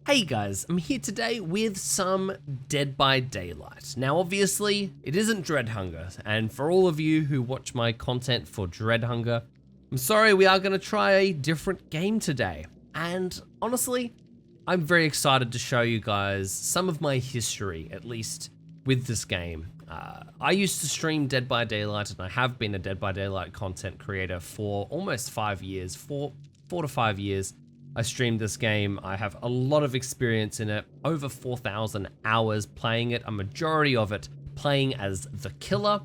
Hey guys, I'm here today with some Dead by Daylight. Now obviously, it isn't Dread Hunger, and for all of you who watch my content for Dread Hunger, I'm sorry, we are going to try a different game today. And honestly, I'm very excited to show you guys some of my history, at least with this game. I used to stream Dead by Daylight, and I have been a Dead by Daylight content creator for almost 5 years, four to 5 years. I streamed this game. I have a lot of experience in it, over 4,000 hours playing it, a majority of it playing as the killer.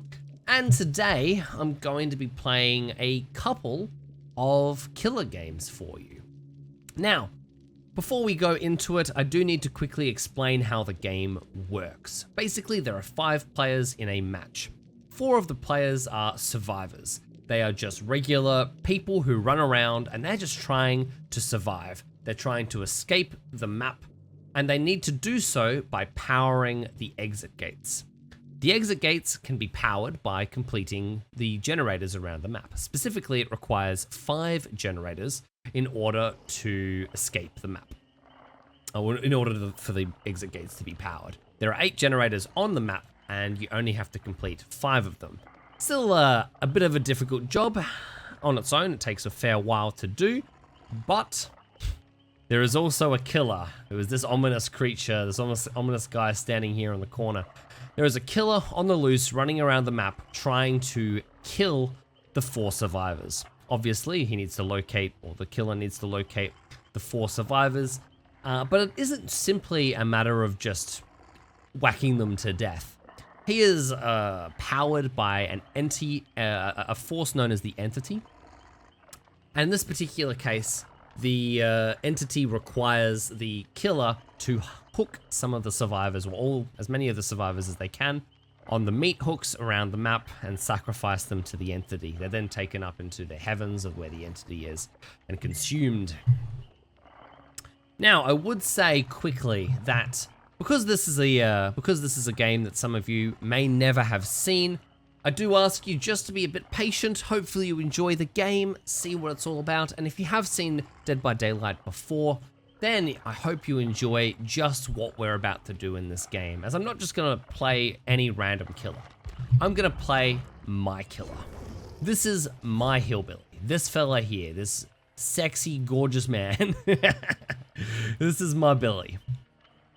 And today I'm going to be playing a couple of killer games for you. Now, before we go into it, I do need to quickly explain how the game works. Basically, there are 5 players in a match. 4 of the players are survivors. They are just regular people who run around and they're just trying to survive. They're trying to escape the map, and they need to do so by powering the exit gates. The exit gates can be powered by completing the generators around the map. Specifically, it requires 5 generators in order to escape the map, or in order for the exit gates to be powered. There are 8 generators on the map, and you only have to complete 5 of them. Still a bit of a difficult job on its own. It takes a fair while to do, but there is also a killer who is this ominous creature, this ominous guy standing here in the corner. There is a killer on the loose running around the map trying to kill the 4 survivors. Obviously, he needs to locate, or the killer needs to locate the 4 survivors, but it isn't simply a matter of just whacking them to death. He is powered by an a force known as the Entity. And in this particular case, the Entity requires the killer to hook some of the survivors, or as many of the survivors as they can, on the meat hooks around the map and sacrifice them to the Entity. They're then taken up into the heavens of where the Entity is and consumed. Now, I would say quickly that because this is a game that some of you may never have seen, I do ask you just to be a bit patient. Hopefully you enjoy the game, see what it's all about, and if you have seen Dead by Daylight before, then I hope you enjoy just what we're about to do in this game, as I'm not just gonna play any random killer. I'm gonna play my killer. This is my Hillbilly. This fella here, this sexy, gorgeous man. This is my Billy.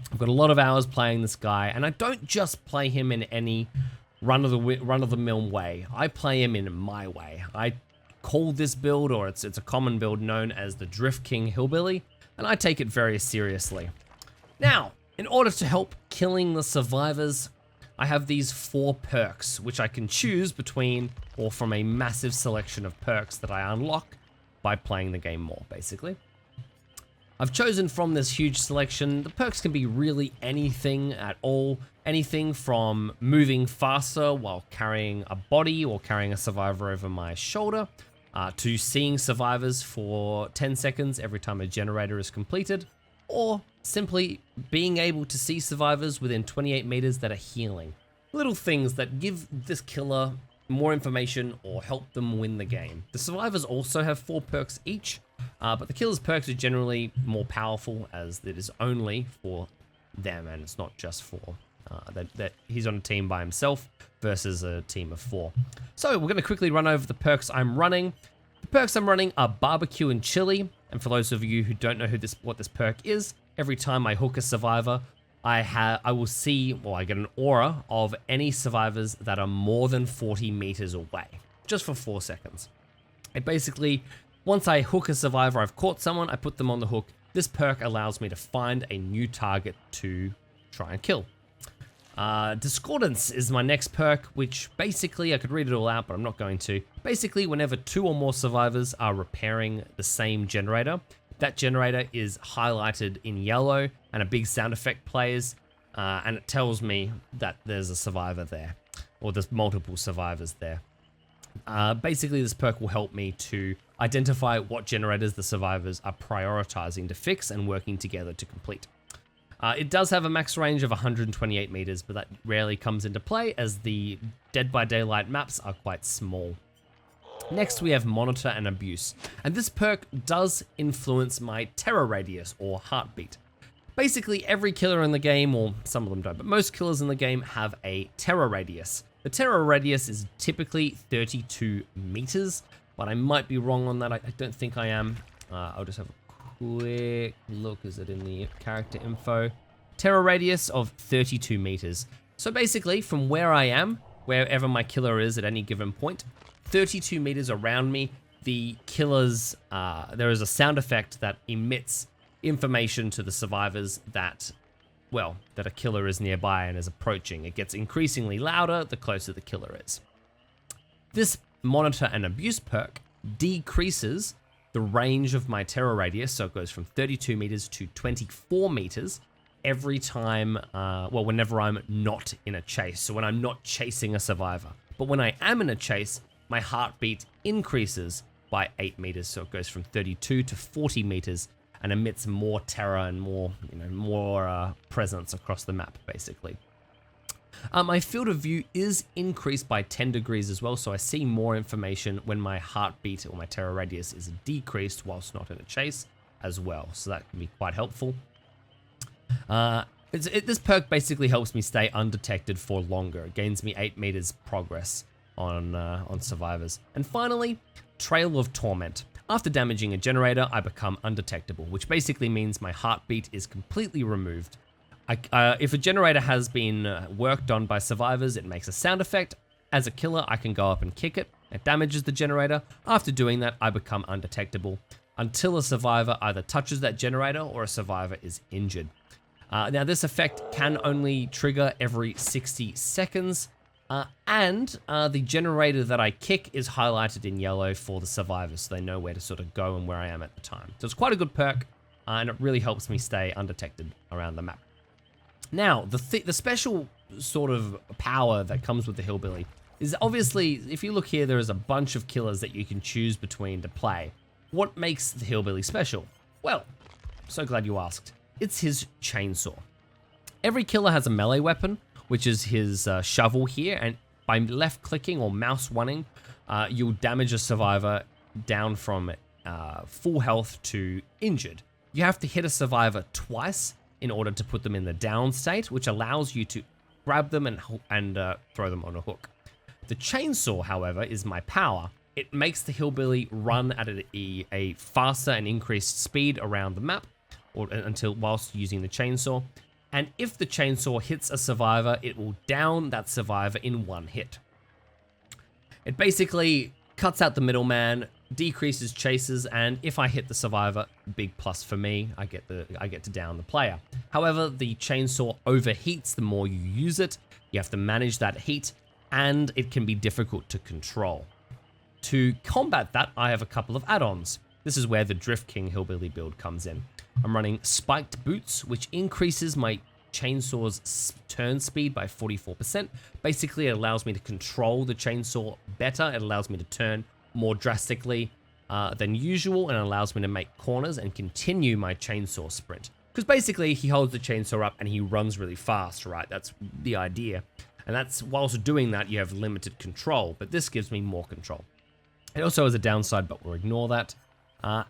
I've got a lot of hours playing this guy, and I don't just play him in any run-of-the-mill way. I play him in my way. I call this build, or it's a common build known as the Drift King Hillbilly, and I take it very seriously. Now, in order to help killing the survivors, I have these 4 perks, which I can choose between, or from a massive selection of perks that I unlock by playing the game more, basically. I've chosen from this huge selection. The perks can be really anything at all. Anything from moving faster while carrying a body or carrying a survivor over my shoulder, to seeing survivors for 10 seconds every time a generator is completed, or simply being able to see survivors within 28 meters that are healing. Little things that give this killer more information or help them win the game. The survivors also have 4 perks each, but the killer's perks are generally more powerful as it is only for them, and it's not just for that he's on a team by himself versus a team of 4. So we're going to quickly run over the perks I'm running. The perks I'm running are barbecue and chili, and for those of you who don't know what this perk is, every time I hook a survivor, I will see, or I get an aura of any survivors that are more than 40 meters away, just for 4 seconds. It basically, once I hook a survivor, I've caught someone, I put them on the hook. This perk allows me to find a new target to try and kill. Discordance is my next perk, which basically, I could read it all out, but I'm not going to. Basically, whenever 2 or more survivors are repairing the same generator, that generator is highlighted in yellow and a big sound effect plays, and it tells me that there's a survivor there, or there's multiple survivors there. Basically, this perk will help me to identify what generators the survivors are prioritizing to fix and working together to complete. It does have a max range of 128 meters, but that rarely comes into play as the Dead by Daylight maps are quite small. Next we have Monitor and Abuse, and this perk does influence my terror radius or heartbeat. Basically, every killer in the game, or some of them don't, but most killers in the game have a terror radius. The terror radius is typically 32 meters, but I might be wrong on that. I don't think I am. I'll just have a quick look. Is it in the character info? Terror radius of 32 meters. So basically, from where I am, wherever my killer is at any given point, 32 meters around me, the killer's, there is a sound effect that emits information to the survivors that, well, that a killer is nearby and is approaching. It gets increasingly louder the closer the killer is. This monitor and abuse perk decreases the range of my terror radius, so it goes from 32 meters to 24 meters every time, well, whenever I'm not in a chase, so when I'm not chasing a survivor. But when I am in a chase, my heartbeat increases by 8 meters, so it goes from 32 to 40 meters and emits more terror and more, more presence across the map, basically. My field of view is increased by 10 degrees as well, so I see more information when my heartbeat or my terror radius is decreased whilst not in a chase as well, so that can be quite helpful. This perk basically helps me stay undetected for longer. It gains me 8 meters progress on survivors. And finally, Trail of Torment. After damaging a generator, I become undetectable, which basically means my heartbeat is completely removed. If a generator has been worked on by survivors, it makes a sound effect. As a killer, I can go up and kick it. It damages the generator. After doing that, I become undetectable until a survivor either touches that generator or a survivor is injured. Now, this effect can only trigger every 60 seconds, and the generator that I kick is highlighted in yellow for the survivors, so they know where to sort of go and where I am at the time. So it's quite a good perk, and it really helps me stay undetected around the map. Now, the special sort of power that comes with the Hillbilly is obviously, if you look here, there is a bunch of killers that you can choose between to play. What makes the Hillbilly special? Well, so glad you asked. It's his chainsaw. Every killer has a melee weapon, which is his shovel here, and by left clicking or mouse one-ing, you'll damage a survivor down from full health to injured. You have to hit a survivor twice in order to put them in the down state, which allows you to grab them and throw them on a hook. The chainsaw, however, is my power. It makes the Hillbilly run at a faster and increased speed around the map, or until whilst using the chainsaw. And if the chainsaw hits a survivor, it will down that survivor in one hit. It basically cuts out the middleman, decreases chases, and if I hit the survivor, big plus for me, I get to down the player. However, the chainsaw overheats the more you use it. You have to manage that heat, and it can be difficult to control. To combat that, I have a couple of add-ons. This is where the Drift King Hillbilly build comes in. I'm running Spiked Boots, which increases my chainsaw's turn speed by 44%. Basically, it allows me to control the chainsaw better. It allows me to turn more drastically than usual, and allows me to make corners and continue my chainsaw sprint. Because basically, he holds the chainsaw up and he runs really fast, right? That's the idea. And that's, whilst doing that, you have limited control, but this gives me more control. It also has a downside, but we'll ignore that.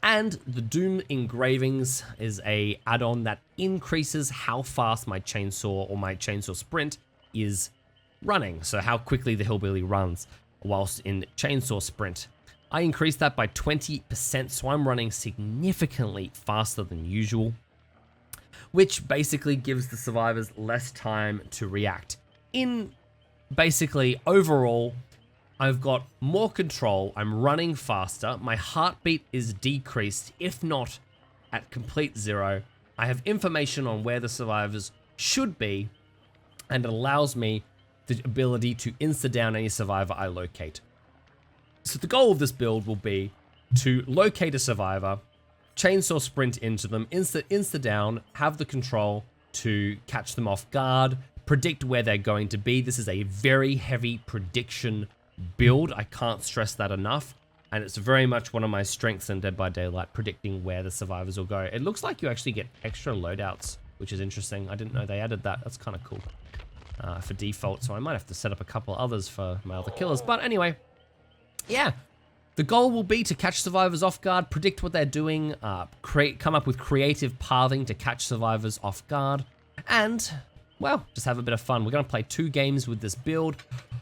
And the Doom Engravings is a add-on that increases how fast my chainsaw or my chainsaw sprint is running. So how quickly the Hillbilly runs whilst in chainsaw sprint. I increased that by 20%, so I'm running significantly faster than usual, which basically gives the survivors less time to react. In basically overall, I've got more control, I'm running faster, my heartbeat is decreased, if not at complete zero. I have information on where the survivors should be, and it allows me the ability to insta-down any survivor I locate. So the goal of this build will be to locate a survivor, chainsaw sprint into them, insta-down, have the control to catch them off guard, predict where they're going to be. This is a very heavy prediction build. I can't stress that enough, and it's very much one of my strengths in Dead by Daylight, predicting where the survivors will go. It looks like you actually get extra loadouts, which is interesting. I didn't know they added that. That's kind of cool for default, so I might have to set up a couple others for my other killers. But anyway, yeah, The goal will be to catch survivors off guard, predict what they're doing, come up with creative pathing to catch survivors off guard, and, well, just have a bit of fun. We're going to play 2 games with this build.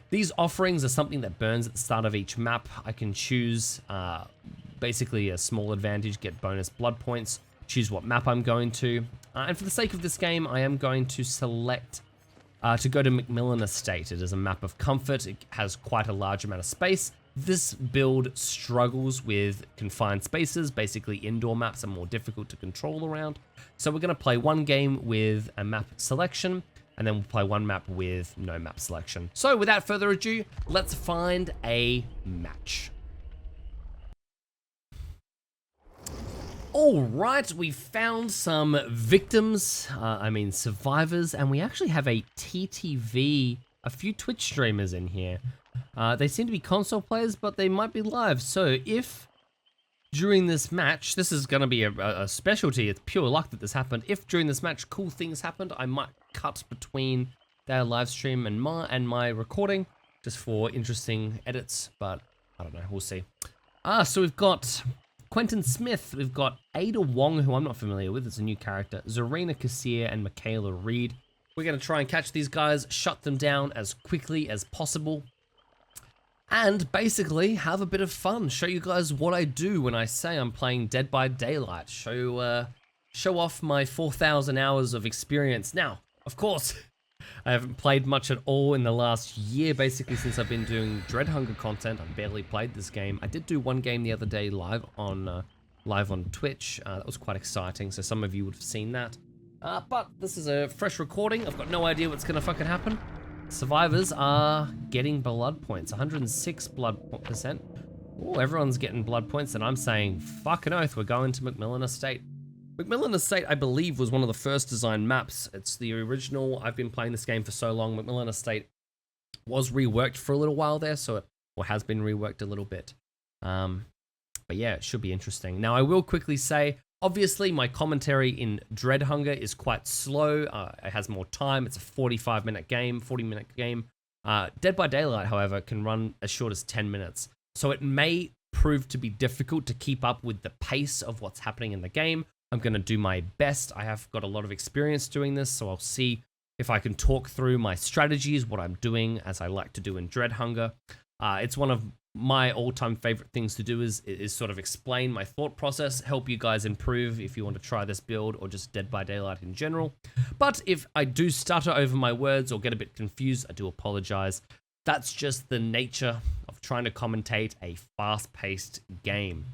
These offerings are something that burns at the start of each map. I can choose basically a small advantage, get bonus blood points, choose what map I'm going to. And for the sake of this game, I am going to select to go to Macmillan Estate. It is a map of comfort. It has quite a large amount of space. This build struggles with confined spaces. Basically, indoor maps are more difficult to control around. So we're going to play 1 game with a map selection, and then we'll play 1 map with no map selection. So without further ado, let's find a match. All right, we found some victims, survivors, and we actually have a TTV, a few Twitch streamers in here. They seem to be console players, but they might be live. So if during this match, this is going to be a specialty, it's pure luck that this happened. If during this match cool things happened, I might cut between their live stream and my recording, just for interesting edits, but I don't know, we'll see. So we've got Quentin Smith, we've got Ada Wong, who I'm not familiar with, it's a new character, Zarina Kassir, and Michaela Reed. We're going to try and catch these guys, shut them down as quickly as possible, and basically have a bit of fun, show you guys what I do when I say I'm playing Dead by Daylight, show off my 4,000 hours of experience. Now, of course, I haven't played much at all in the last year, basically since I've been doing Dread Hunger content. I've barely played this game. I did do 1 game the other day live on Twitch. That was quite exciting, so some of you would have seen that. But this is a fresh recording. I've got no idea what's gonna fucking happen. Survivors are getting blood points, 106 blood percent. Oh, everyone's getting blood points, and I'm saying, fucking oath, we're going to Macmillan Estate. Macmillan Estate, I believe, was one of the first design maps. It's the original. I've been playing this game for so long. Macmillan Estate was reworked for a little while there, or has been reworked a little bit. But yeah, it should be interesting. Now, I will quickly say, obviously, my commentary in Dread Hunger is quite slow. It has more time. It's a 45-minute game, 40-minute game. Dead by Daylight, however, can run as short as 10 minutes. So it may prove to be difficult to keep up with the pace of what's happening in the game. I'm going to do my best. I have got a lot of experience doing this, so I'll see if I can talk through my strategies, what I'm doing, as I like to do in Dread Hunger. It's one of my all-time favorite things to do is sort of explain my thought process, help you guys improve if you want to try this build or just Dead by Daylight in general. But if I do stutter over my words or get a bit confused, I do apologize. That's just the nature of trying to commentate a fast-paced game.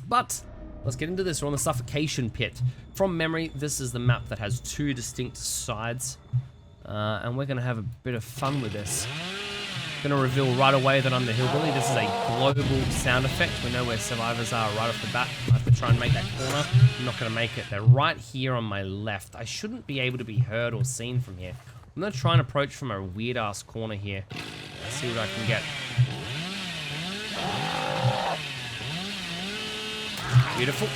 But let's get into this. We're on the Suffocation Pit. From memory, this is the map that has 2 distinct sides, and we're going to have a bit of fun with this. Going to reveal right away that I'm the Hillbilly. This is a global sound effect. We know where survivors are right off the bat. I have to try and make that corner. I'm not going to make it. They're right here on my left. I shouldn't be able to be heard or seen from here. I'm going to try and approach from a weird-ass corner here. Let's see what I can get. Beautiful.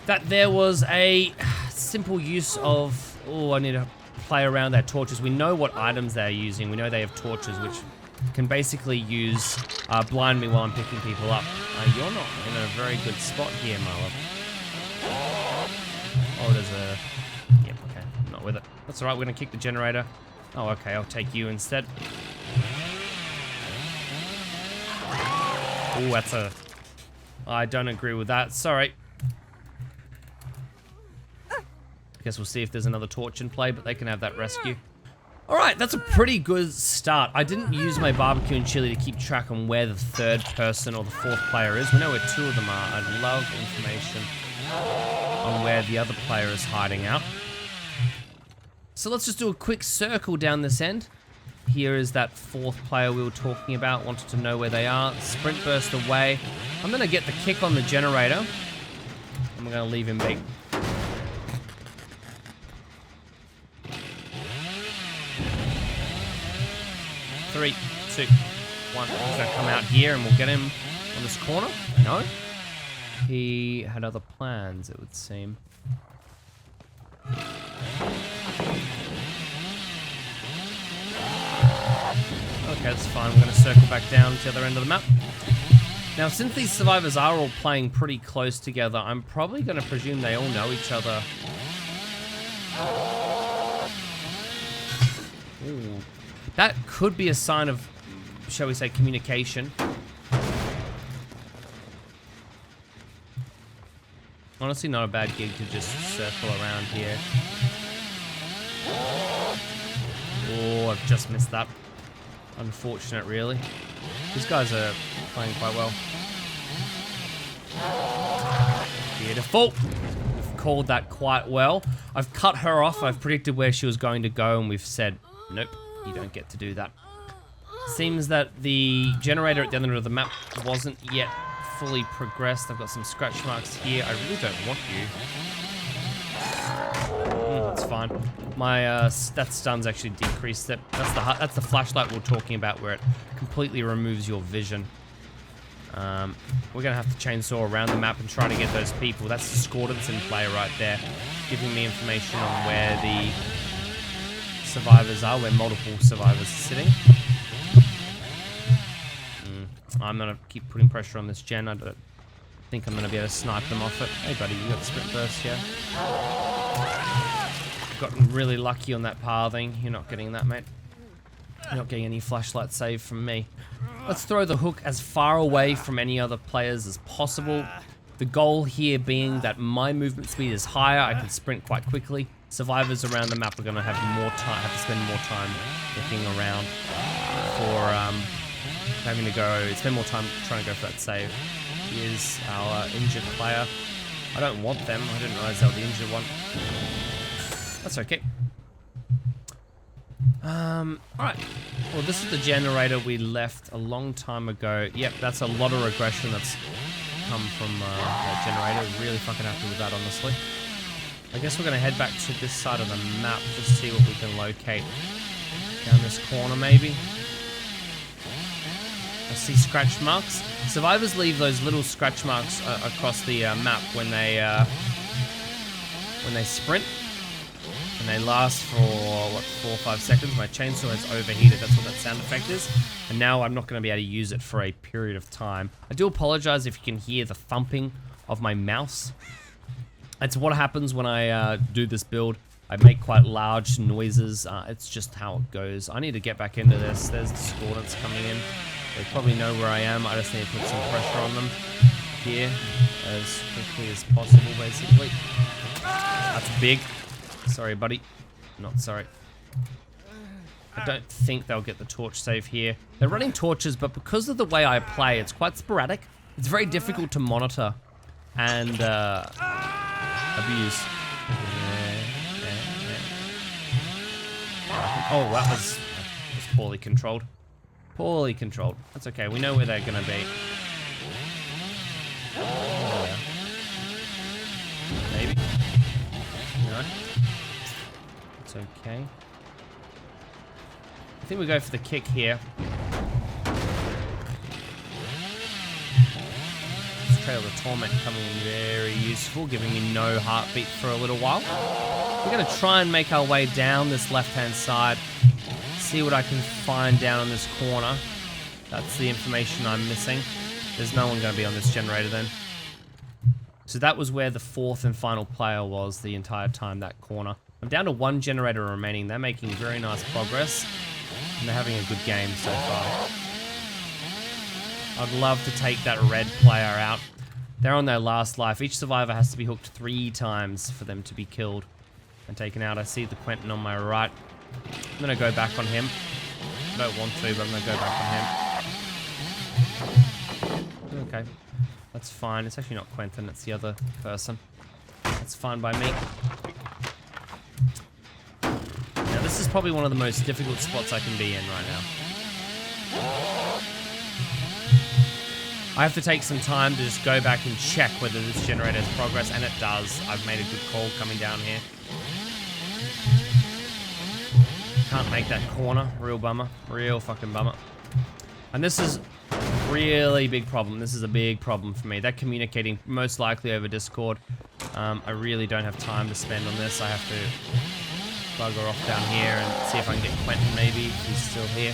That there was a simple use of... Oh, I need to play around their torches. We know what items they're using. We know they have torches, which can basically use blind me while I'm picking people up. You're not in a very good spot here, Marla. Oh, there's a... Yep, okay. I'm not with it. That's alright, we're gonna kick the generator. Oh, okay, I'll take you instead. Oh, that's a... I don't agree with that. Sorry. I guess we'll see if there's another torch in play, but they can have that rescue. All right, that's a pretty good start. I didn't use my barbecue and chili to keep track on where the 3rd person or the 4th player is. We know where 2 of them are. I'd love information on where the other player is hiding out. So let's just do a quick circle down this end. Here is that 4th player we were talking about. Wanted to know where they are. Sprint burst away. I'm gonna get the kick on the generator. I'm gonna leave him be. Three, 2, 1. He's gonna come out here and we'll get him on this corner. No. He had other plans, it would seem. Okay, that's fine. We're gonna circle back down to the other end of the map. Now, since these survivors are all playing pretty close together, I'm probably going to presume they all know each other. Ooh. That could be a sign of, shall we say, communication. Honestly, not a bad gig to just circle around here. Oh, I've just missed that. Unfortunate, really. These guys are playing quite well. Beautiful. We've called that quite well. I've cut her off. I've predicted where she was going to go, and we've said, nope, you don't get to do that. Seems that the generator at the other end of the map wasn't yet fully progressed. I've got some scratch marks here. I really don't want you. That's fine. My that stun's actually decreased it. That's the flashlight we're talking about, where it completely removes your vision. We're gonna have to chainsaw around the map and try to get those people. That's discordance in play right there, giving me information on where the survivors are, where multiple survivors are sitting. I'm gonna keep putting pressure on this gen. I don't think I'm gonna be able to snipe them off it. Hey buddy, you got the sprint burst here. Gotten really lucky on that pathing. You're not getting that, mate. You're not getting any flashlight save from me. Let's throw the hook as far away from any other players as possible. The goal here being that my movement speed is higher. I can sprint quite quickly. Survivors around the map are gonna have to spend more time looking around for having to spend more time trying to go for that save. Here's our injured player. I don't want them. I didn't realize they were the injured one. That's okay. Alright. Well, this is the generator we left a long time ago. Yep, that's a lot of regression that's come from that generator. Really fucking happy with that, honestly. I guess we're going to head back to this side of the map, just see what we can locate. Down this corner, maybe. I see scratch marks. Survivors leave those little scratch marks across the map when they sprint. And they last for, what, 4 or 5 seconds. My chainsaw has overheated, that's what that sound effect is. And now I'm not going to be able to use it for a period of time. I do apologize if you can hear the thumping of my mouse. It's what happens when I do this build. I make quite large noises. It's just how it goes. I need to get back into this. There's discordance coming in. They probably know where I am. I just need to put some pressure on them here as quickly as possible, basically. That's big. Sorry, buddy. Not sorry. I don't think they'll get the torch save here. They're running torches, but because of the way I play, it's quite sporadic. It's very difficult to monitor and abuse. Oh, that was poorly controlled. Poorly controlled. That's okay. We know where they're going to be. Oh, yeah. Maybe. No. It's okay. I think we go for the kick here. This Trail of Torment coming in very useful, giving me no heartbeat for a little while. We're going to try and make our way down this left-hand side. See what I can find down on this corner. That's the information I'm missing. There's no one going to be on this generator then. So that was where the fourth and final player was the entire time, that corner. I'm down to 1 generator remaining. They're making very nice progress. And they're having a good game so far. I'd love to take that red player out. They're on their last life. Each survivor has to be hooked 3 times for them to be killed and taken out. I see the Quentin on my right. I'm going to go back on him. I don't want to, but I'm going to go back on him. Okay. That's fine. It's actually not Quentin. It's the other person. That's fine by me. Now, this is probably one of the most difficult spots I can be in right now. I have to take some time to just go back and check whether this generator has progress, and it does. I've made a good call coming down here. Can't make that corner. Real bummer. Real fucking bummer. And this is a really big problem. This is a big problem for me. They're communicating most likely over Discord. I really don't have time to spend on this. I have to bugger off down here and see if I can get Quentin maybe, if he's still here.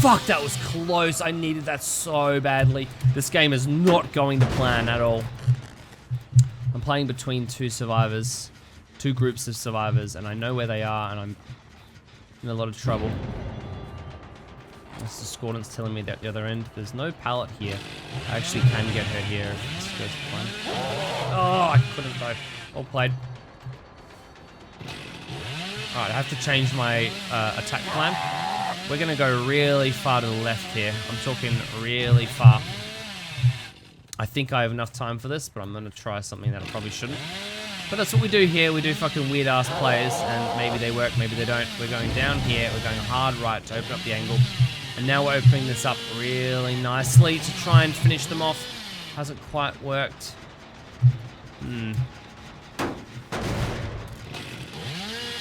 Fuck, that was close. I needed that so badly. This game is not going to plan at all. I'm playing between two survivors, two groups of survivors, and I know where they are, and I'm in a lot of trouble. This discordant's telling me that the other end. There's no pallet here. I actually can get her here if this goes to plan. Oh, I couldn't though. All played. Alright, I have to change my attack plan. We're gonna go really far to the left here. I'm talking really far. I think I have enough time for this, but I'm gonna try something that I probably shouldn't. But that's what we do here. We do fucking weird ass plays, and maybe they work, maybe they don't. We're going down here, we're going hard right to open up the angle. And now we're opening this up really nicely to try and finish them off. Hasn't quite worked.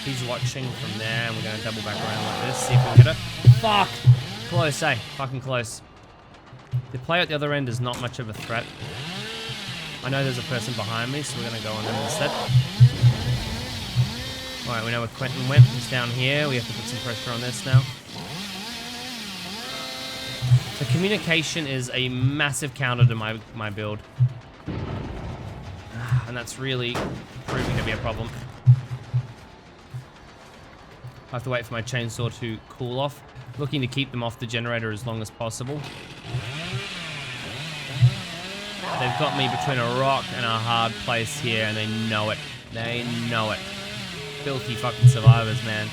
He's watching from there, and we're going to double back around like this, see if we can get her. Fuck! Close, eh? Fucking close. The player at the other end is not much of a threat. I know there's a person behind me, so we're going to go on them instead. Alright, we know where Quentin went. He's down here. We have to put some pressure on this now. The communication is a massive counter to my build. And that's really proving to be a problem. I have to wait for my chainsaw to cool off. Looking to keep them off the generator as long as possible. They've got me between a rock and a hard place here, and they know it. They know it. Filthy fucking survivors, man.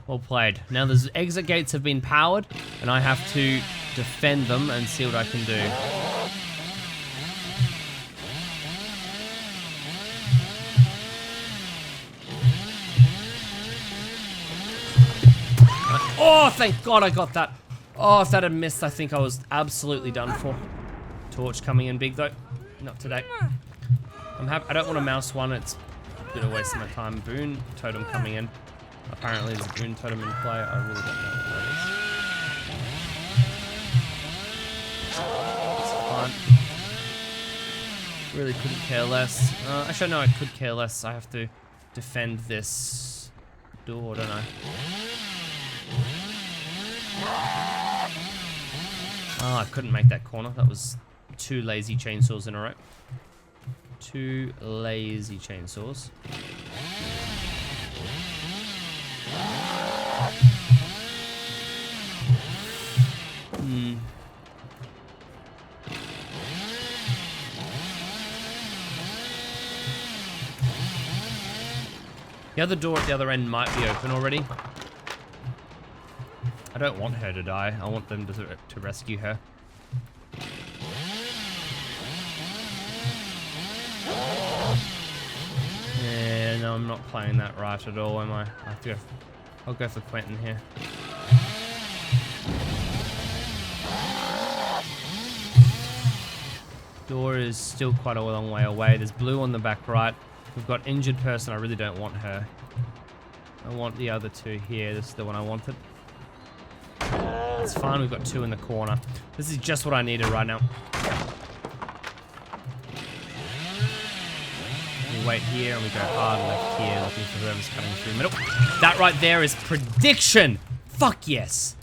Well played. Now the exit gates have been powered, and I have to defend them and see what I can do. Oh, thank God I got that. Oh, if that had missed, I think I was absolutely done for. Torch coming in big though. Not today. I'm happy. I don't want to mouse one. It's a bit of a waste of my time. Boon totem coming in. Apparently there's a boon totem in play. I really don't know what that is. It's fine. Really couldn't care less. Actually, no, I could care less. I have to defend this door, don't I? Oh, I couldn't make that corner. That was two lazy chainsaws in a row. Two lazy chainsaws. The other door at the other end might be open already. I don't want her to die. I want them to rescue her. Yeah, no, I'm not playing that right at all, am I? I'll go for Quentin here. Door is still quite a long way away. There's blue on the back right. We've got injured person. I really don't want her. I want the other two here. This is the one I wanted. It's fine, we've got two in the corner. This is just what I needed right now. We wait here and we go hard left here, looking for whoever's cutting through the middle. That right there is prediction! Fuck yes!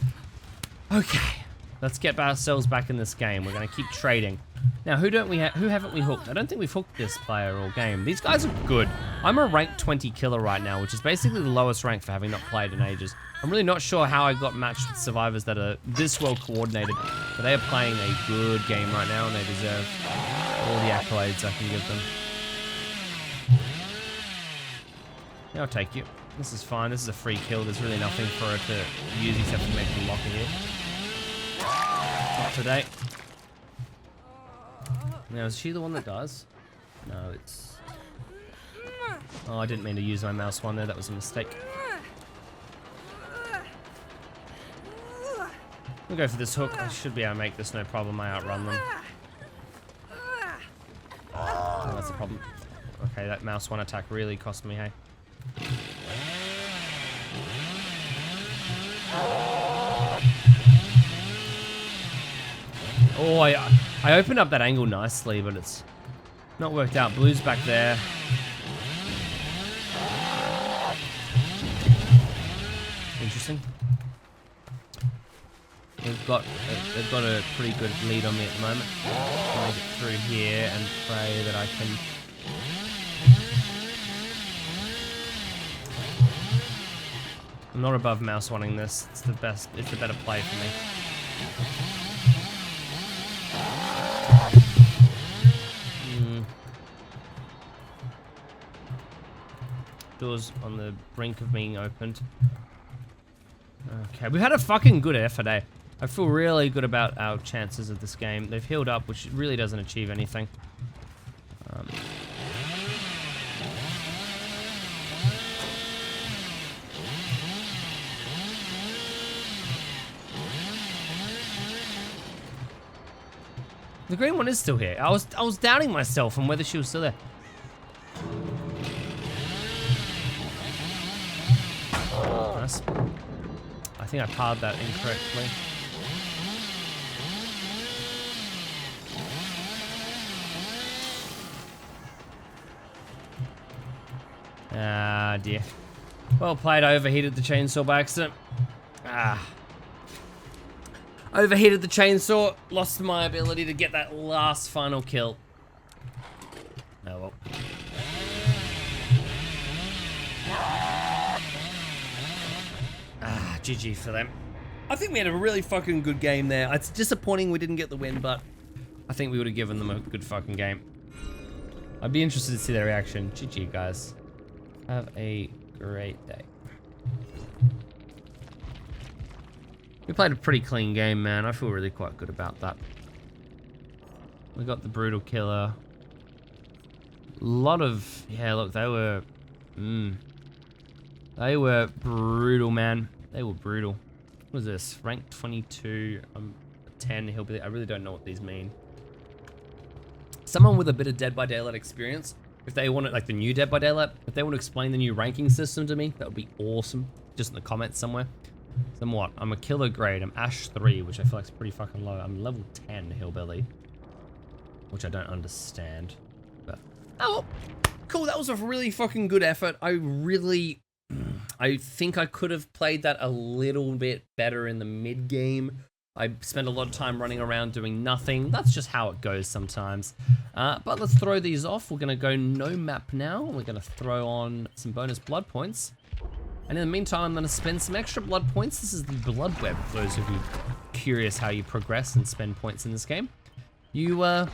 Okay, let's get ourselves back in this game. We're gonna keep trading. Now, who haven't we hooked? I don't think we've hooked this player all game. These guys are good. I'm a rank 20 killer right now, which is basically the lowest rank for having not played in ages. I'm really not sure how I got matched with survivors that are this well coordinated, but they are playing a good game right now, and they deserve all the accolades I can give them. Yeah, I'll take you. This is fine. This is a free kill. There's really nothing for her to use except for making lock here. Not today. Now, is she the one that does? No, it's... Oh, I didn't mean to use my mouse one there. That was a mistake. We'll go for this hook. I should be able to make this no problem. I outrun them. Oh, that's a problem. Okay, that mouse one attack really cost me, hey? Oh, I opened up that angle nicely, but it's not worked out. Blue's back there. they've got a pretty good lead on me at the moment. I'll make it through here and pray that I can. I'm not above mouse wanting this. It's the best. It's the better play for me. Doors on the brink of being opened. Okay, we've had a fucking good effort, eh? I feel really good about our chances of this game. They've healed up, which really doesn't achieve anything. The green one is still here. I was doubting myself on whether she was still there. Nice. I think I parred that incorrectly. Ah, dear. Well played, I overheated the chainsaw by accident. Ah. Overheated the chainsaw, lost my ability to get that last final kill. Oh well. Ah, GG for them. I think we had a really fucking good game there. It's disappointing we didn't get the win, but I think we would have given them a good fucking game. I'd be interested to see their reaction. GG, guys. Have a great day. We played a pretty clean game, man. I feel really quite good about that. We got the brutal killer. A lot of, yeah, look, they were brutal, man. They were brutal. What is this? Rank 22, 10 Hillbilly. I really don't know what these mean. Someone with a bit of Dead by Daylight experience, if they want it, like the new Dead by Daylight, if they want to explain the new ranking system to me, that would be awesome. Just in the comments somewhere. Somewhat. I'm a killer grade. I'm Ash 3, which I feel like is pretty fucking low. I'm level 10 Hillbilly, which I don't understand. But oh, well, cool. That was a really fucking good effort. I think I could have played that a little bit better in the mid game. I spent a lot of time running around doing nothing. That's just how it goes sometimes. But let's throw these off. We're gonna go no map now. We're gonna throw on some bonus blood points. And in the meantime, I'm gonna spend some extra blood points. This is the blood web, for those of you curious how you progress and spend points in this game. You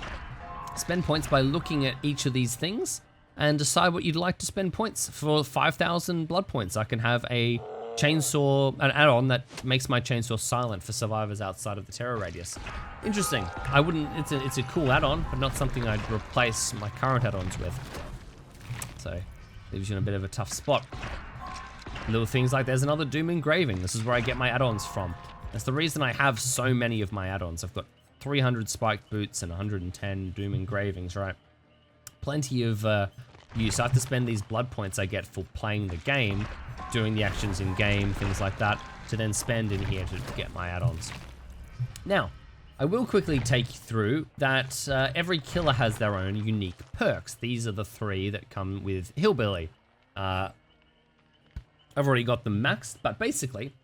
spend points by looking at each of these things and decide what you'd like to spend points. For 5,000 blood points, I can have a chainsaw, an add-on that makes my chainsaw silent for survivors outside of the terror radius. Interesting. I wouldn't, it's a cool add-on, but not something I'd replace my current add-ons with. So, leaves you in a bit of a tough spot. Little things like there's another Doom engraving. This is where I get my add-ons from. That's the reason I have so many of my add-ons. I've got 300 spiked boots and 110 Doom engravings, right? Plenty of use. I have to spend these blood points I get for playing the game, doing the actions in game, things like that, to then spend in here to get my add-ons. Now, I will quickly take you through that every killer has their own unique perks. These are the 3 that come with Hillbilly. I've already got them maxed, but basically,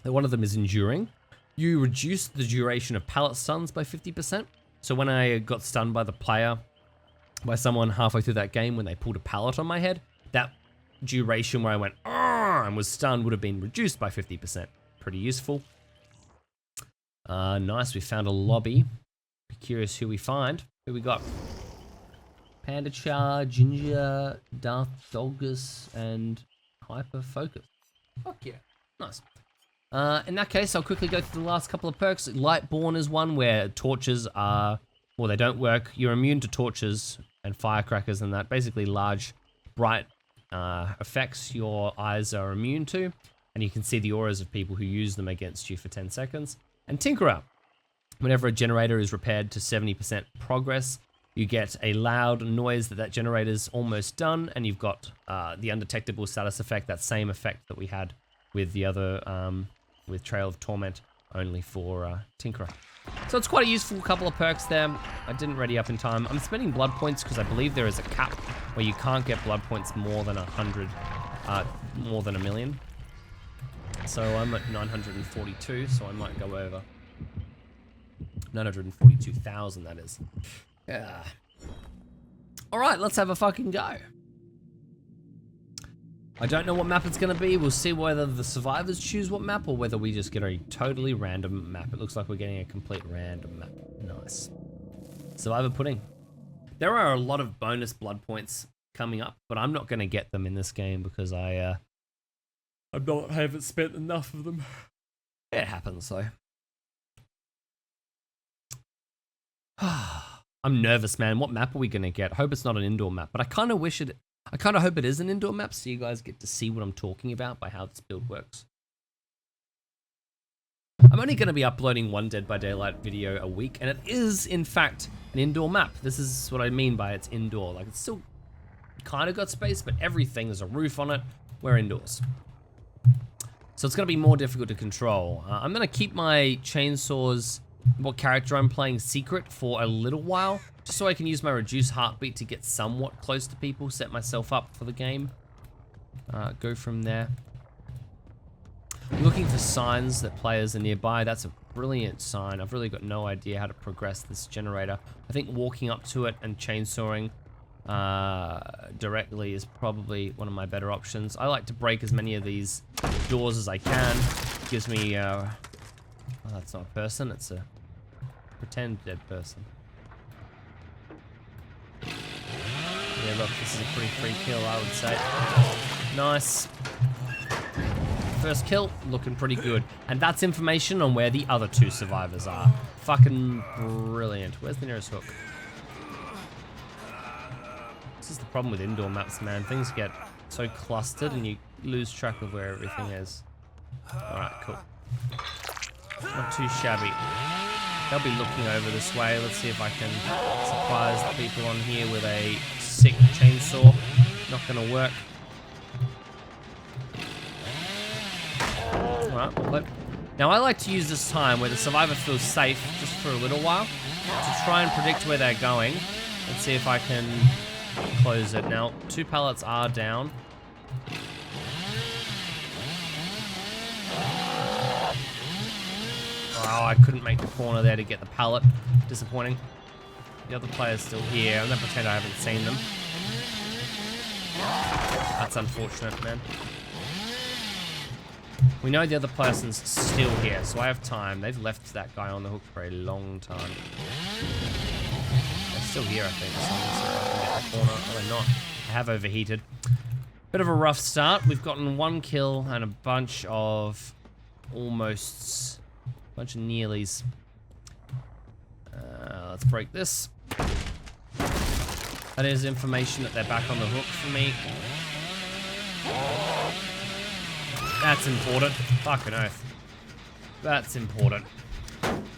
one of them is enduring. You reduce the duration of pallet stuns by 50%. So when I got stunned by the player, by someone halfway through that game, when they pulled a pallet on my head, that duration where I went, "Arr!" and was stunned would have been reduced by 50%. Pretty useful. Nice, we found a lobby. Be curious who we find. Who we got? Panda Char, Ginger, Darth Dolgus, and Hyper Focus. Fuck yeah. Nice. In that case, I'll quickly go through the last couple of perks. Lightborn is one where torches are, well, they don't work. You're immune to torches and firecrackers and that. Basically large, bright effects your eyes are immune to. And you can see the auras of people who use them against you for 10 seconds. And Tinkerer. Whenever a generator is repaired to 70% progress, you get a loud noise that generator's almost done, and you've got the undetectable status effect, that same effect that we had with the other, with Trail of Torment, only for Tinkerer. So it's quite a useful couple of perks there. I didn't ready up in time. I'm spending blood points because I believe there is a cap where you can't get blood points more than 100, more than 1 million. So I'm at 942, so I might go over. 942,000, that is. Yeah. All right, let's have a fucking go. I don't know what map it's gonna be. We'll see whether the survivors choose what map or whether we just get a totally random map. It looks like we're getting a complete random map. Nice. Survivor pudding. There are a lot of bonus blood points coming up, but I'm not gonna get them in this game because I haven't spent enough of them. It happens though. I'm nervous, man. What map are we gonna get? I hope it's not an indoor map, but I kind of hope it is an indoor map so you guys get to see what I'm talking about by how this build works. I'm only going to be uploading one Dead by Daylight video a week, and it is, in fact, an indoor map. This is what I mean by it's indoor. Like, it's still kind of got space, but everything, there's a roof on it. We're indoors. So it's going to be more difficult to control. I'm going to keep my chainsaws, what character I'm playing, secret for a little while, just so I can use my reduced heartbeat to get somewhat close to people, set myself up for the game. Go from there. Looking for signs that players are nearby. That's a brilliant sign. I've really got no idea how to progress this generator. I think walking up to it and chainsawing directly is probably one of my better options. I like to break as many of these doors as I can. It gives me, oh, that's not a person, it's a pretend dead person. Yeah, look, this is a pretty free kill, I would say. Nice. First kill, looking pretty good. And that's information on where the other two survivors are. Fucking brilliant. Where's the nearest hook? This is the problem with indoor maps, man. Things get so clustered and you lose track of where everything is. Alright, cool. Not too shabby. They'll be looking over this way. Let's see if I can surprise the people on here with a sick chainsaw. Not gonna work. Alright, now I like to use this time where the survivor feels safe just for a little while to try and predict where they're going and see if I can close it. Now, 2 pallets are down. Oh, I couldn't make the corner there to get the pallet. Disappointing. The other player's still here. I'm gonna pretend I haven't seen them. That's unfortunate, man. We know the other person's still here, so I have time. They've left that guy on the hook for a long time. They're still here, I think. So I can get the corner. Oh, they're not. I have overheated. Bit of a rough start. We've gotten 1 kill and a bunch of almosts. Bunch of nearlies. Let's break this. That is information that they're back on the hook for me. That's important. Fucking oath. That's important.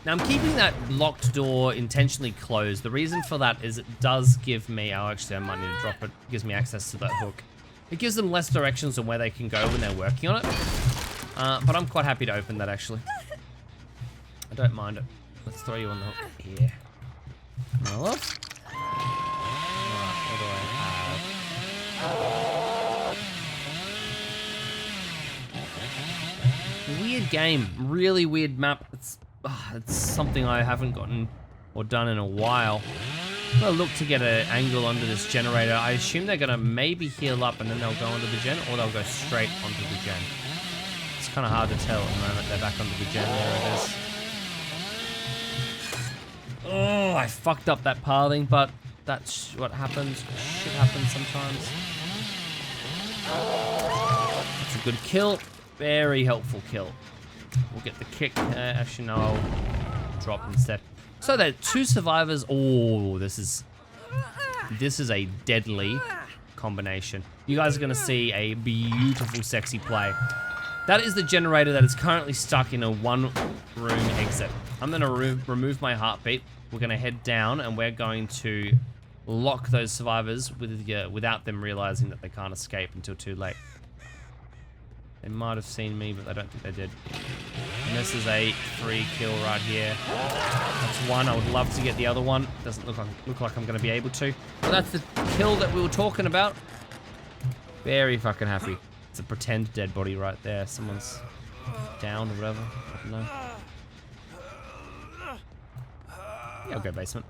Now I'm keeping that locked door intentionally closed. The reason for that is it does give me, oh actually I might need to drop it. It gives me access to that hook. It gives them less directions on where they can go when they're working on it. But I'm quite happy to open that actually. I don't mind it. Let's throw you on the hook. Yeah. My love. Alright, what do I have? Weird game. Really weird map. It's something I haven't gotten or done in a while. I'm gonna look to get an angle under this generator. I assume they're gonna maybe heal up and then they'll go onto the gen, or they'll go straight onto the gen. It's kind of hard to tell at the moment. They're back onto the gen. There it is. Oh, I fucked up that pathing, but that's what happens. Shit happens sometimes. It's a good kill. Very helpful kill. We'll get the kick. Actually, no, I'll drop instead. So there are 2 survivors. Oh, this is a deadly combination. You guys are going to see a beautiful, sexy play. That is the generator that is currently stuck in a 1-room exit. I'm going to remove my heartbeat. We're going to head down and we're going to lock those survivors without them realizing that they can't escape until too late. They might have seen me, but I don't think they did. And this is a free kill right here. That's 1. I would love to get the other one. Doesn't look like I'm going to be able to. But that's the kill that we were talking about. Very fucking happy. It's a pretend dead body right there. Someone's down or whatever. I don't know. Yeah, I'll go basement.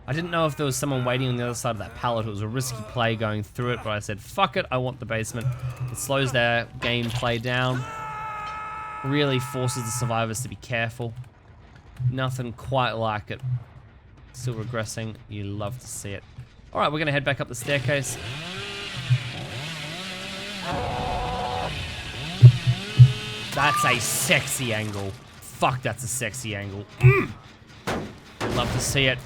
I didn't know if there was someone waiting on the other side of that pallet. It was a risky play going through it, but I said, fuck it, I want the basement. It slows their gameplay down. Really forces the survivors to be careful. Nothing quite like it. Still regressing. You love to see it. All right, we're gonna head back up the staircase. That's a sexy angle. Fuck, that's a sexy angle. Love to see it.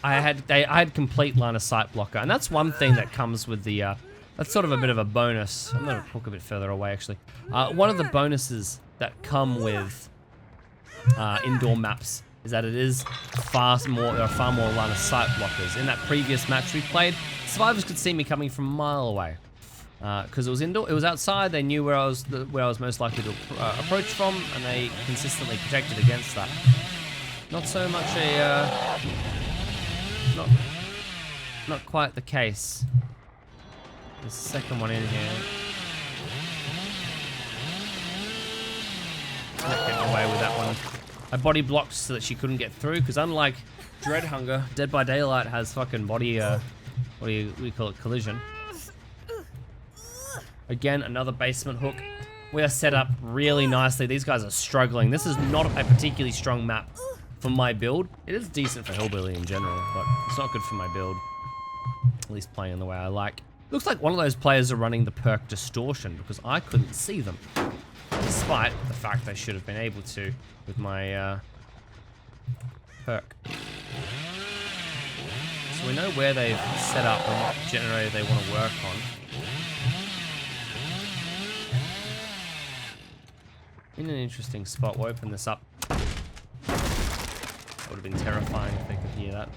I had complete line of sight blocker, and that's one thing that comes with the, that's sort of a bit of a bonus. I'm gonna hook a bit further away, actually. One of the bonuses that come with indoor maps is that it is there are far more line of sight blockers. In that previous match we played, survivors could see me coming from a mile away. Because it was indoor, it was outside. They knew where I was most likely to approach from, and they consistently protected against that. Not so much a, not quite the case. There's a second one in here. Not getting away with that one. I body blocked so that she couldn't get through, because unlike Dread Hunger, Dead by Daylight has fucking body, what do you call it, collision. Again, another basement hook. We are set up really nicely. These guys are struggling. This is not a particularly strong map for my build. It is decent for Hillbilly in general, but it's not good for my build. At least playing the way I like. Looks like one of those players are running the perk Distortion, because I couldn't see them. Despite the fact I should have been able to with my perk. So we know where they've set up and what generator they want to work on. In an interesting spot. We'll open this up. That would have been terrifying if they could hear that.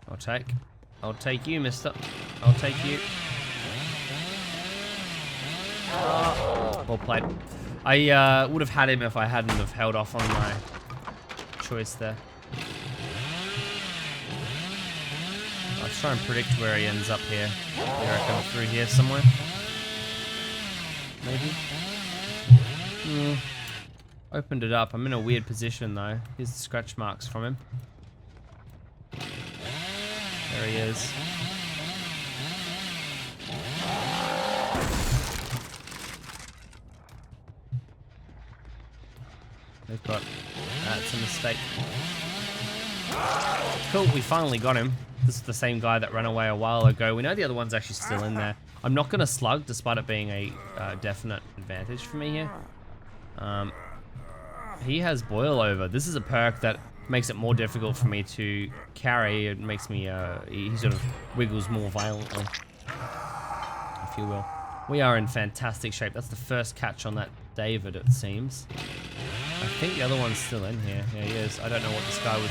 I'll take you, mister. I'll take you. Well played. I would have had him if I hadn't have held off on my choice there. Let's try and predict where he ends up here. I reckon through here somewhere. Maybe. Opened it up. I'm in a weird position though. Here's the scratch marks from him. There he is. They've got... That's a mistake. Cool, we finally got him. This is the same guy that ran away a while ago. We know the other one's actually still in there. I'm not going to slug, despite it being a definite advantage for me here. He has Boil Over. This is a perk that makes it more difficult for me to carry. It makes me, he sort of wiggles more violently, if you will. We are in fantastic shape. That's the first catch on that David, it seems. I think the other one's still in here. Yeah, he is. I don't know what this guy was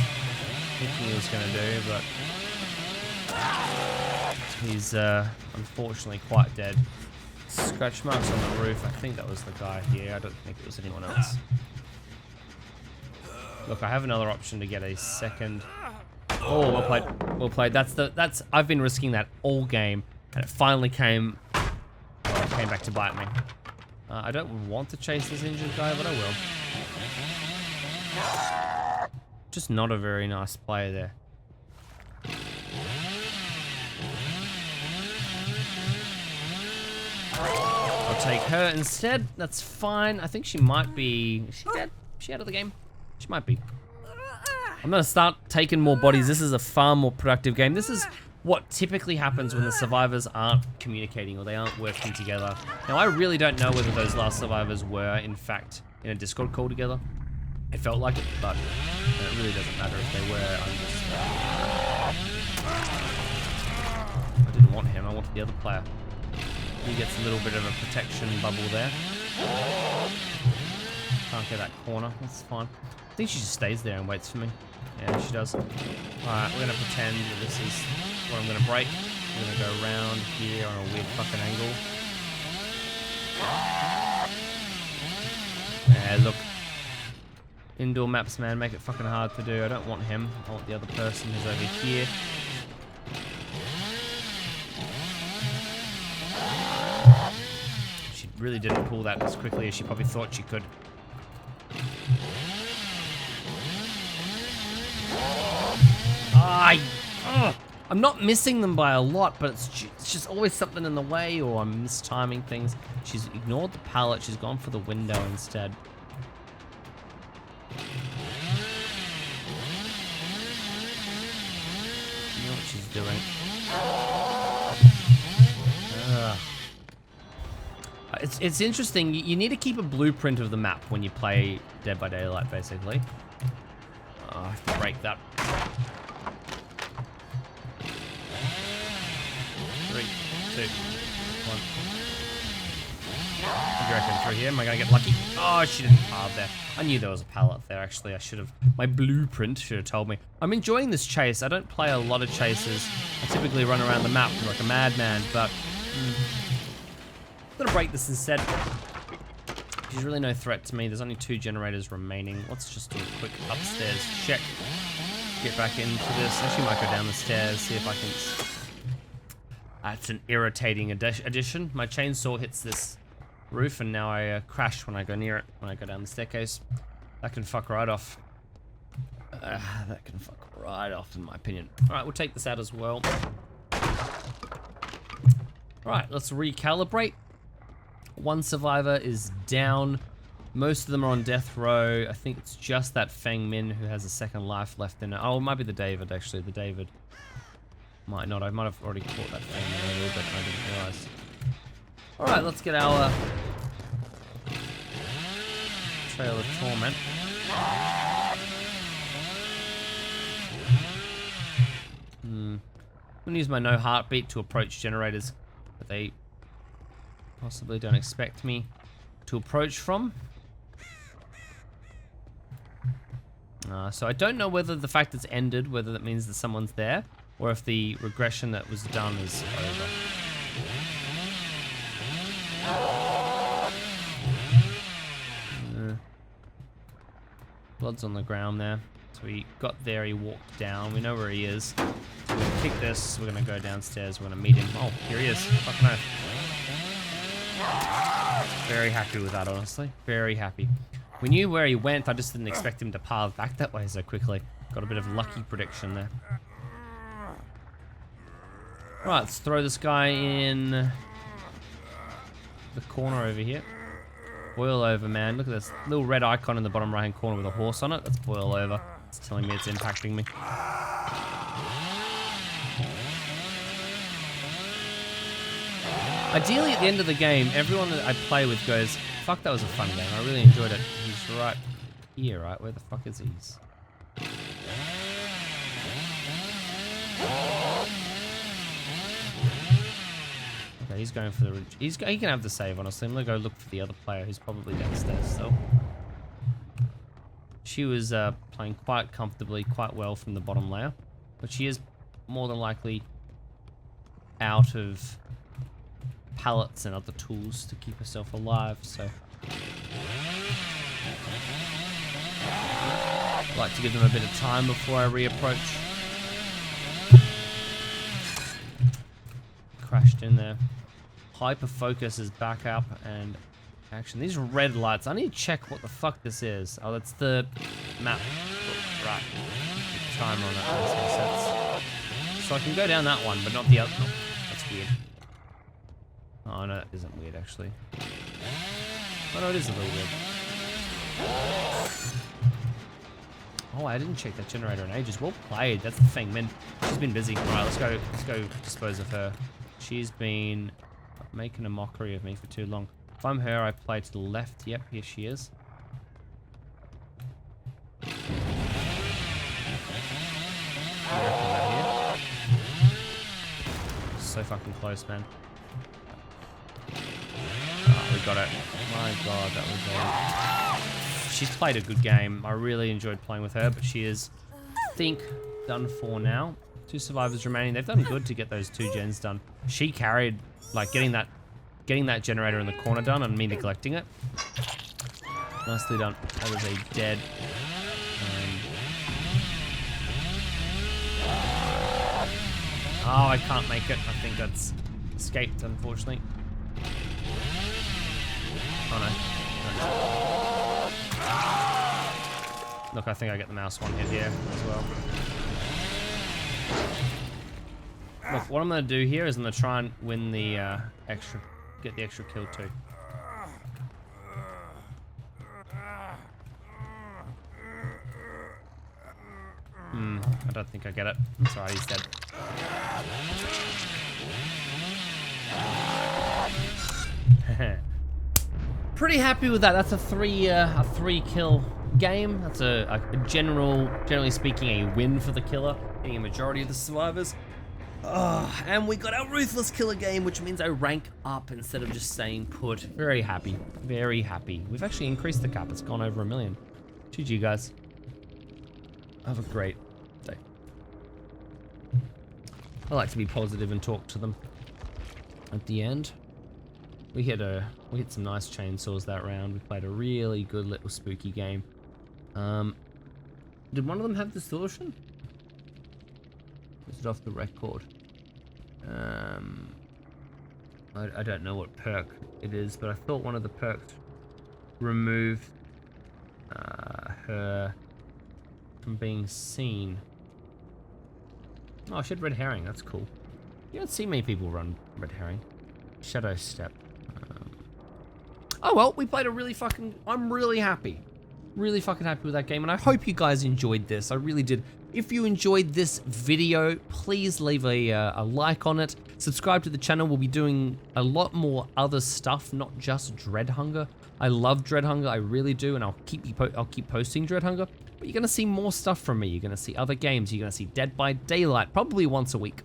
thinking he was going to do, but... He's unfortunately quite dead. Scratch marks on the roof. I think that was the guy here. I don't think it was anyone else. Look, I have another option to get a second. Oh, well played. Well played. That's I've been risking that all game, and it finally came back to bite me. I don't want to chase this injured guy, but I will. Just not a very nice play there. I'll take her instead. That's fine. I think she might be... Is she dead? Is she out of the game? She might be. I'm gonna start taking more bodies. This is a far more productive game. This is what typically happens when the survivors aren't communicating or they aren't working together. Now, I really don't know whether those last survivors were, in fact, in a Discord call together. It felt like it, but it really doesn't matter if they were. I didn't want him. I wanted the other player. He gets a little bit of a protection bubble there. Can't get that corner. That's fine. I think she just stays there and waits for me. Yeah, she does. Alright, we're going to pretend that this is what I'm going to break. We're going to go around here on a weird fucking angle. Yeah, look. Indoor maps, man, make it fucking hard to do. I don't want him. I want the other person who's over here. Really didn't pull that as quickly as she probably thought she could. I'm not missing them by a lot, but it's just always something in the way, or I'm mistiming things. She's ignored the pallet. She's gone for the window instead. You know what she's doing. It's interesting. You need to keep a blueprint of the map when you play Dead by Daylight, basically. Oh, I have to break that. 3, 2, 1. What do you reckon? Through here? Am I gonna get lucky? Oh, she didn't carve there. I knew there was a pallet there, actually. I should have. My blueprint should have told me. I'm enjoying this chase. I don't play a lot of chases. I typically run around the map like a madman, but I'm gonna break this instead. She's really no threat to me. There's only 2 generators remaining. Let's just do a quick upstairs check. Get back into this. Actually, might go down the stairs, see if I can. That's an irritating addition. My chainsaw hits this roof, and now I crash when I go near it. When I go down the staircase, that can fuck right off. That can fuck right off, in my opinion. All right, we'll take this out as well. All right, let's recalibrate. 1 survivor is down. Most of them are on death row. I think it's just that Feng Min who has a 2nd life left in it. Oh, it might be the David, actually. The David might not. I might have already caught that Feng Min a little bit and I didn't realize. All right, let's get our Trail of Torment. I'm gonna use my no heartbeat to approach generators, but they possibly don't expect me to approach from. So I don't know whether the fact it's ended, whether that means that someone's there, or if the regression that was done is over. Blood's on the ground there. So we got there, he walked down. We know where he is. So we're gonna kick this, we're gonna go downstairs, we're gonna meet him. Oh, here he is. Fucking oath. Very happy with that, honestly. Very happy. We knew where he went, I just didn't expect him to path back that way so quickly. Got a bit of lucky prediction there. Right, let's throw this guy in the corner over here. Boil over, man. Look at this little red icon in the bottom right hand corner with a horse on it. That's boil over. It's telling me it's impacting me. Ideally, at the end of the game, everyone that I play with goes, fuck, that was a fun game. I really enjoyed it. He's right here, right? Where the fuck is he? Okay, he's going for the... he can have the save, honestly. I'm going to go look for the other player who's probably downstairs still. She was playing quite comfortably, quite well from the bottom layer. But she is more than likely out of pallets and other tools to keep herself alive, so I'd like to give them a bit of time before I reapproach. Crashed in there. Hyper focus is back up and action. These red lights, I need to check what the fuck this is. Oh, that's the map. Right. Timer on that makes sense. So I can go down that one, but not the other. Oh, that's weird. Oh, no, that isn't weird, actually. Oh, no, it is a little weird. Oh, I didn't check that generator in ages. Well played. That's the Feng Min. She's been busy. All right, let's go dispose of her. She's been making a mockery of me for too long. If I'm her, I play to the left. Yep, here she is. So fucking close, man. Oh, we got it. My god, that was she's played a good game. I really enjoyed playing with her, but she is, I think, done for now. 2 survivors remaining. They've done good to get those 2 gens done. She carried, like, getting that generator in the corner done and me neglecting it. Nicely done. That was a dead. Oh, I can't make it. I think that's escaped, unfortunately. Oh no. Look, I think I get the mouse one hit here as well. Look, what I'm gonna do here is I'm gonna try and win the get the extra kill too. I don't think I get it. Sorry, he's dead. Pretty happy with that. That's a three kill game. That's generally speaking, a win for the killer, getting a majority of the survivors. And we got our ruthless killer game, which means I rank up instead of just staying put. Very happy, very happy. We've actually increased the cap. It's gone over 1 million. GG, guys. Have a great day. I like to be positive and talk to them. At the end, we hit some nice chainsaws that round. We played a really good little spooky game. Did one of them have distortion? Is it off the record? I don't know what perk it is, but I thought one of the perks removed her from being seen. Oh, she had red herring. That's cool. You don't see many people run red herring. Shadow step. Oh well, we played a really fucking... I'm really happy. Really fucking happy with that game, and I hope you guys enjoyed this. I really did. If you enjoyed this video, please leave a like on it. Subscribe to the channel. We'll be doing a lot more other stuff, not just Dread Hunger. I love Dread Hunger, I really do, and I'll keep posting Dread Hunger. But you're gonna see more stuff from me. You're gonna see other games. You're gonna see Dead by Daylight, probably once a week.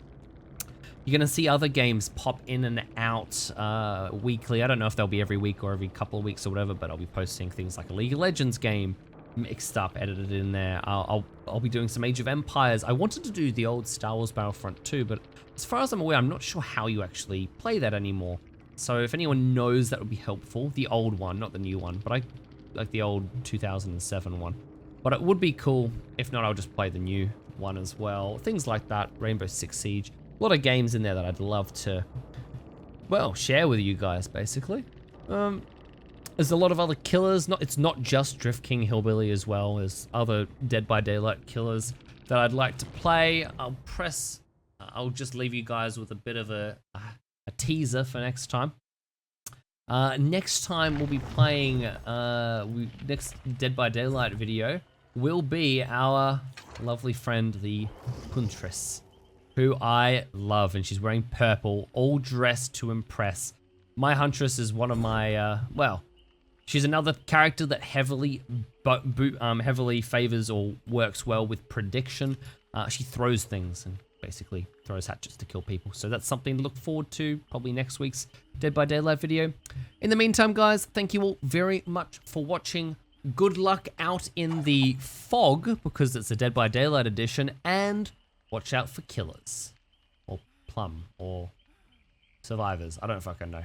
You're gonna see other games pop in and out weekly. I don't know if they'll be every week or every couple of weeks or whatever, but I'll be posting things like a League of Legends game mixed up, edited in there. I'll be doing some Age of Empires. I wanted to do the old Star Wars Battlefront 2, but as far as I'm aware, I'm not sure how you actually play that anymore. So if anyone knows, that would be helpful. The old one, not the new one, but I like the old 2007 one. But it would be cool. If not, I'll just play the new one as well. Things like that. Rainbow Six Siege. A lot of games in there that I'd love to, well, share with you guys, basically. There's a lot of other killers. It's not just Drift King Hillbilly as well. There's other Dead by Daylight killers that I'd like to play. I'll just leave you guys with a bit of a teaser for next time. Next time we'll be playing, next Dead by Daylight video will be our lovely friend, the Huntress, who I love, and she's wearing purple, all dressed to impress. My Huntress is one of my, well, she's another character that heavily favors or works well with prediction. She throws things and basically throws hatchets to kill people. So that's something to look forward to, probably next week's Dead by Daylight video. In the meantime, guys, thank you all very much for watching. Good luck out in the fog, because it's a Dead by Daylight edition, and watch out for killers, or Plum, or survivors. I don't fucking know.